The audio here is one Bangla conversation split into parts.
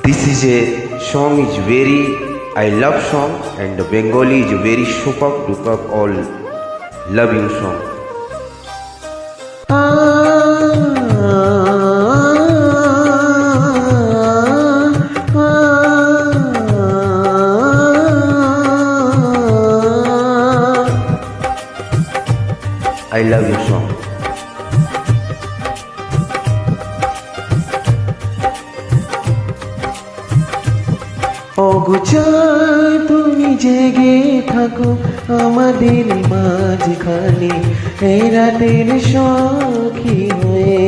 This is a song is very I love song, and the Bengali is a very super duper all love you song. I love you song. অগোচর তুমি জেগে থাকো আমাদের মাঝখানে এই রাতের সখী হয়ে।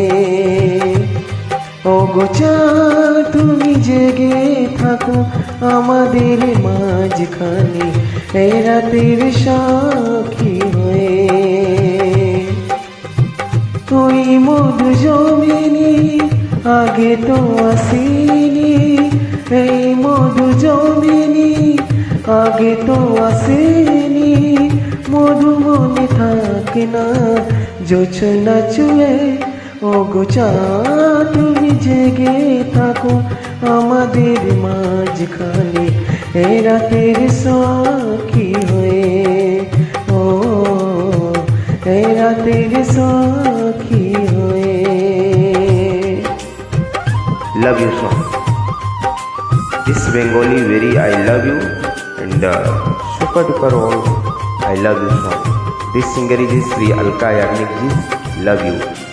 অগোচর তুমি জেগে থাকো আমাদের মাঝখানে এই রাতের সখী হয়ে। তুই মধু জমিনি আগে তো আসিনি, এই মধু জমিনি আগে তো আসেনি। মধু মনে থাকে না জোছনা চুয়ে। ওগোচা তুমি জেগে থাকো আমাদের মাঝখানে এই রাতের সখী হয়ে। ও এই রাতের সখী হয়ে। Love you song. This Bengali very I love you, and super duper all I love you song. This singer is Sri Alka Yagnik ji. Love you.